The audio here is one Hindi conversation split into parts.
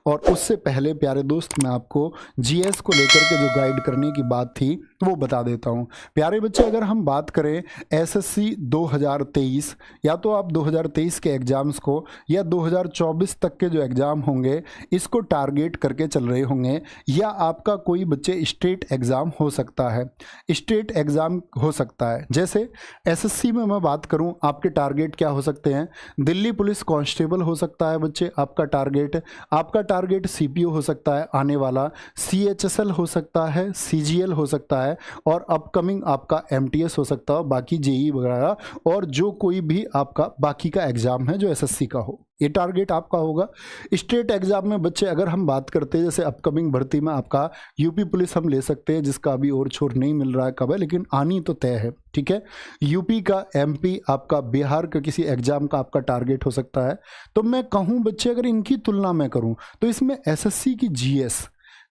और उससे पहले प्यारे दोस्त मैं आपको जीएस को लेकर के जो गाइड करने की बात थी वो बता देता हूँ। प्यारे बच्चे, अगर हम बात करें एसएससी 2023 या तो आप 2023 के एग्जाम्स को या 2024 तक के जो एग्ज़ाम होंगे इसको टारगेट करके चल रहे होंगे, या आपका कोई बच्चे स्टेट एग्ज़ाम हो सकता है, स्टेट एग्ज़ाम हो सकता है। जैसे एसएससी में मैं बात करूं, आपके टारगेट क्या हो सकते हैं? दिल्ली पुलिस कांस्टेबल हो सकता है बच्चे आपका टारगेट सीपीओ हो सकता है आने वाला, सीएचएसएल हो सकता है, सीजीएल हो सकता है, और अपकमिंग आपका एमटीएस हो सकता है, बाकी जेई वगैरह, और जो कोई भी आपका बाकी का एग्ज़ाम है जो एसएससी का हो, ये टारगेट आपका होगा। स्टेट एग्जाम में बच्चे अगर हम बात करते हैं, जैसे अपकमिंग भर्ती में आपका यूपी पुलिस हम ले सकते हैं, जिसका अभी और छोर नहीं मिल रहा है कब है, लेकिन आनी तो तय है, ठीक है। यूपी का, एमपी आपका, बिहार का किसी एग्जाम का आपका टारगेट हो सकता है। तो मैं कहूँ बच्चे, अगर इनकी तुलना मैं करूँ तो इसमें एसएससी की जीएस,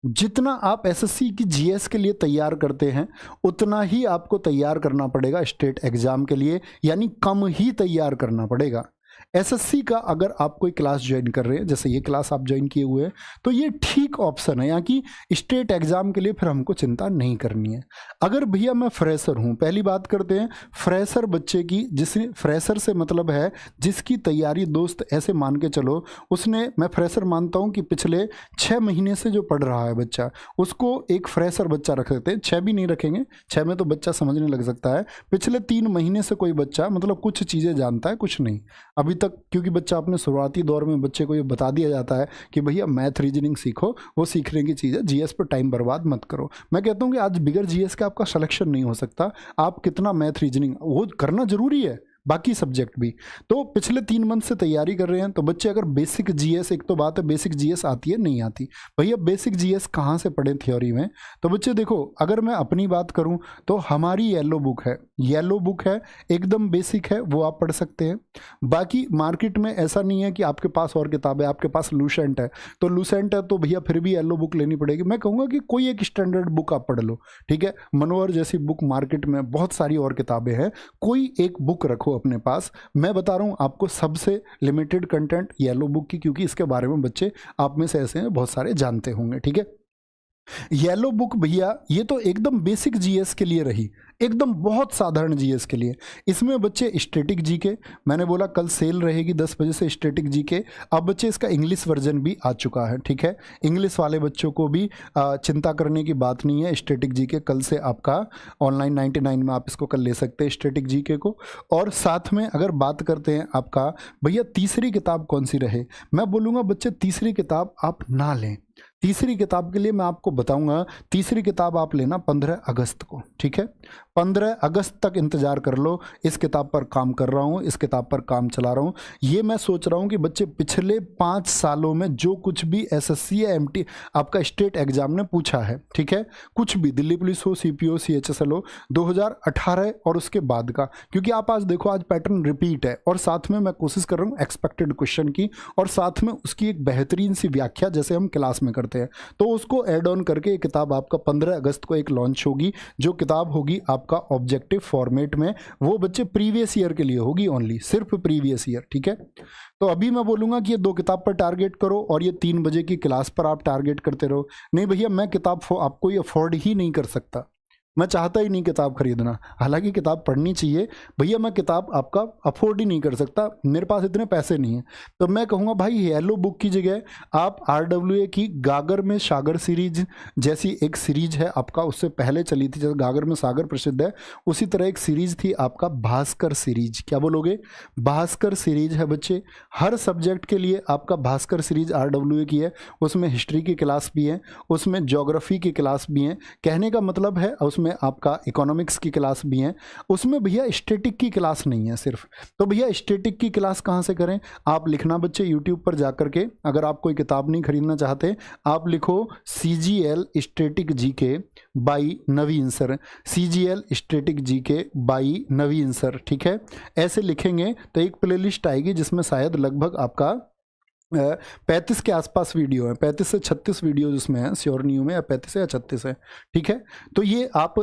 जितना आप एसएससी की जीएस के लिए तैयार करते हैं उतना ही आपको तैयार करना पड़ेगा स्टेट एग्जाम के लिए, यानी कम ही तैयार करना पड़ेगा। एसएससी का अगर आप कोई क्लास ज्वाइन कर रहे हैं, जैसे ये क्लास आप ज्वाइन किए हुए हैं, तो ये ठीक ऑप्शन है, यहाँ की स्टेट एग्जाम के लिए फिर हमको चिंता नहीं करनी है। अगर भैया मैं फ्रेशर हूँ, पहली बात करते हैं फ्रेशर बच्चे की, जिसने फ्रेशर से मतलब है जिसकी तैयारी दोस्त ऐसे मान के चलो उसने, मैं फ्रेशर मानता हूँ कि पिछले 6 महीने से जो पढ़ रहा है बच्चा, उसको एक फ्रेशर बच्चा रख सकते हैं। 6 भी नहीं रखेंगे, 6 में तो बच्चा समझने लग सकता है। पिछले 3 महीने से कोई बच्चा मतलब कुछ चीज़ें जानता है, कुछ नहीं अभी तक, क्योंकि बच्चा अपने शुरुआती दौर में बच्चे को ये बता दिया जाता है कि भैया मैथ रीजनिंग सीखो, वो सीखने की चीज़ है, जीएस पर टाइम बर्बाद मत करो। मैं कहता हूँ कि आज बिगर जीएस का आपका सिलेक्शन नहीं हो सकता, आप कितना मैथ रीजनिंग वो करना जरूरी है, बाकी सब्जेक्ट भी। तो पिछले 3 मंथ से तैयारी कर रहे हैं तो बच्चे अगर बेसिक जीएस, एक तो बात है बेसिक जीएस आती है नहीं आती, भैया बेसिक जीएस कहाँ से पढ़ें थ्योरी में? तो बच्चे देखो, अगर मैं अपनी बात करूँ तो हमारी येलो बुक है, एकदम बेसिक है, वो आप पढ़ सकते हैं। बाकी मार्केट में ऐसा नहीं है कि आपके पास और किताब है, आपके पास लूसेंट है, तो लूसेंट है तो भैया फिर भी येलो बुक लेनी पड़ेगी। मैं कहूँगा कि कोई एक स्टैंडर्ड बुक आप पढ़ लो, ठीक है। मनोहर जैसी बुक, मार्केट में बहुत सारी और किताबें हैं, कोई एक बुक रखो अपने पास। मैं बता रहा हूँ आपको सबसे लिमिटेड कंटेंट येलो बुक की, क्योंकि इसके बारे में बच्चे आप में से ऐसे हैं बहुत सारे जानते होंगे, ठीक है। येलो बुक भैया ये तो एकदम बेसिक जीएस के लिए रही, एकदम बहुत साधारण जीएस के लिए। इसमें बच्चे स्टैटिक जीके, मैंने बोला कल सेल रहेगी 10 बजे से स्टैटिक जीके। अब बच्चे इसका इंग्लिश वर्जन भी आ चुका है, ठीक है। इंग्लिश वाले बच्चों को भी चिंता करने की बात नहीं है, स्टैटिक जीके कल से आपका ऑनलाइन 99 में आप इसको कल ले सकते हैं स्टैटिक जीके को। और साथ में अगर बात करते हैं आपका भैया तीसरी किताब कौन सी रहे, मैं बोलूँगा बच्चे तीसरी किताब आप ना लें। तीसरी किताब के लिए मैं आपको बताऊंगा, तीसरी किताब आप लेना 15 अगस्त को, ठीक है। 15 अगस्त तक इंतजार कर लो, इस किताब पर काम कर रहा हूँ, इस किताब पर काम चला रहा हूँ। ये मैं सोच रहा हूँ कि बच्चे पिछले 5 सालों में जो कुछ भी एसएससी या एमटी आपका स्टेट एग्जाम ने पूछा है, ठीक है, कुछ भी दिल्ली पुलिस हो, सीपीओ, सीएचएसएल हो, 2018 और उसके बाद का, क्योंकि आप आज देखो आज पैटर्न रिपीट है, और साथ में मैं कोशिश कर रहा हूँ एक्सपेक्टेड क्वेश्चन की, और साथ में उसकी एक बेहतरीन सी व्याख्या जैसे हम क्लास में करते हैं, तो उसको ऐड ऑन करके एक किताब आपका 15 अगस्त को एक लॉन्च होगी। जो किताब होगी आपका ऑब्जेक्टिव फॉर्मेट में, वो बच्चे प्रीवियस ईयर के लिए होगी, ओनली सिर्फ प्रीवियस ईयर, ठीक है। तो अभी मैं बोलूंगा कि ये 2 किताब पर टारगेट करो और ये 3 बजे की क्लास पर आप टारगेट करते रहो। नहीं भैया मैं किताब आपको ये अफोर्ड ही नहीं कर सकता, मैं चाहता ही नहीं किताब खरीदना, हालांकि किताब पढ़नी चाहिए भैया, मैं किताब आपका अफोर्ड ही नहीं कर सकता, मेरे पास इतने पैसे नहीं हैं। तो मैं कहूँगा भाई येलो बुक की जगह आप RWA की गागर में सागर सीरीज जैसी एक सीरीज है आपका, उससे पहले चली थी, जैसे गागर में सागर प्रसिद्ध है उसी तरह एक सीरीज थी आपका भास्कर सीरीज। क्या बोलोगे? भास्कर सीरीज है बच्चे, हर सब्जेक्ट के लिए आपका भास्कर सीरीज RWA की है, उसमें हिस्ट्री की क्लास भी है, उसमें ज्योग्राफी की क्लास भी है, कहने का मतलब है उसमें आपका इकोनॉमिक्स की क्लास भी है, उसमें भैया स्टैटिक की क्लास नहीं है सिर्फ। तो भैया स्टैटिक की क्लास कहाँ से करें? आप लिखना बच्चे यूट्यूब पर जाकर के, अगर आप कोई किताब नहीं खरीदना चाहते आप लिखो CGL static GK by Naveen sir, CGL static GK by Naveen sir, ठीक है। ऐसे लिखेंगे तो एक प्लेलिस्ट आएगी जिसमें शायद लगभग आपका 35 के आसपास वीडियो है, 35 से 36 वीडियो उसमें है, श्योर नहीं हूँ मैं, या 35 है या 36 है, ठीक है। तो ये आप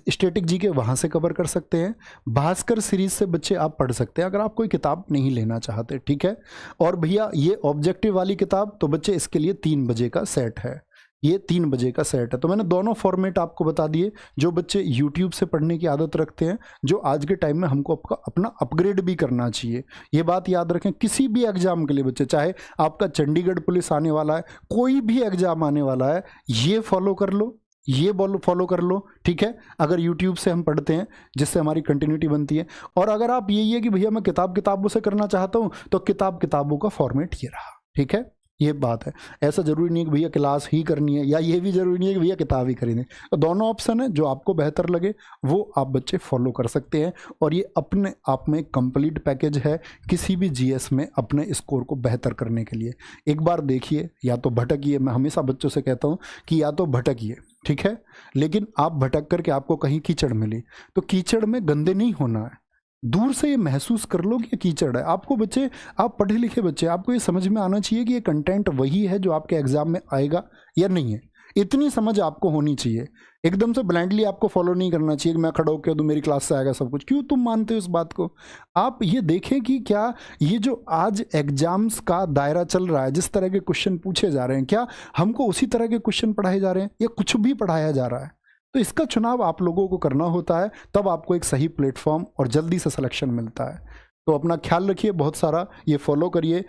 स्टैटिक जीके वहाँ से कवर कर सकते हैं। भास्कर सीरीज से बच्चे आप पढ़ सकते हैं अगर आप कोई किताब नहीं लेना चाहते, ठीक है। और भैया ये ऑब्जेक्टिव वाली किताब तो बच्चे इसके लिए 3 बजे का सेट है, ये 3 बजे का सेट है। तो मैंने दोनों फॉर्मेट आपको बता दिए। जो बच्चे YouTube से पढ़ने की आदत रखते हैं, जो आज के टाइम में हमको अपना अपग्रेड भी करना चाहिए, ये बात याद रखें। किसी भी एग्जाम के लिए बच्चे, चाहे आपका चंडीगढ़ पुलिस आने वाला है, कोई भी एग्जाम आने वाला है, ये फॉलो कर लो, ये फॉलो कर लो, ठीक है। अगर YouTube से हम पढ़ते हैं जिससे हमारी कंटिन्यूटी बनती है। और अगर आप यही है कि भैया मैं किताबों से करना चाहता हूँ, तो किताबों का फॉर्मेट ये रहा, ठीक है। ये बात है, ऐसा जरूरी नहीं है कि भैया क्लास ही करनी है, या ये भी जरूरी नहीं है कि भैया किताब ही खरीदें। तो दोनों ऑप्शन है, जो आपको बेहतर लगे वो आप बच्चे फॉलो कर सकते हैं। और ये अपने आप में कंप्लीट पैकेज है किसी भी जीएस में अपने स्कोर को बेहतर करने के लिए। एक बार देखिए, या तो भटकिए, मैं हमेशा बच्चों से कहता हूँ कि या तो भटकिए, ठीक है, लेकिन आप भटक करके आपको कहीं कीचड़ मिली, तो कीचड़ में गंदे नहीं होना है, दूर से ये महसूस कर लो कि ये कीचड़ है। आपको बच्चे, आप पढ़े लिखे बच्चे, आपको ये समझ में आना चाहिए कि ये कंटेंट वही है जो आपके एग्जाम में आएगा या नहीं है, इतनी समझ आपको होनी चाहिए। एकदम से ब्लाइंडली आपको फॉलो नहीं करना चाहिए कि मैं खड़ा होकर दूं मेरी क्लास से आएगा सब कुछ। क्यों तुम मानते हो इस बात को? आप ये देखें कि क्या ये जो आज एग्जाम्स का दायरा चल रहा है, जिस तरह के क्वेश्चन पूछे जा रहे हैं, क्या हमको उसी तरह के क्वेश्चन पढ़ाए जा रहे हैं या कुछ भी पढ़ाया जा रहा है? तो इसका चुनाव आप लोगों को करना होता है, तब आपको एक सही प्लेटफॉर्म और जल्दी से सिलेक्शन मिलता है। तो अपना ख्याल रखिए, बहुत सारा ये फॉलो करिए।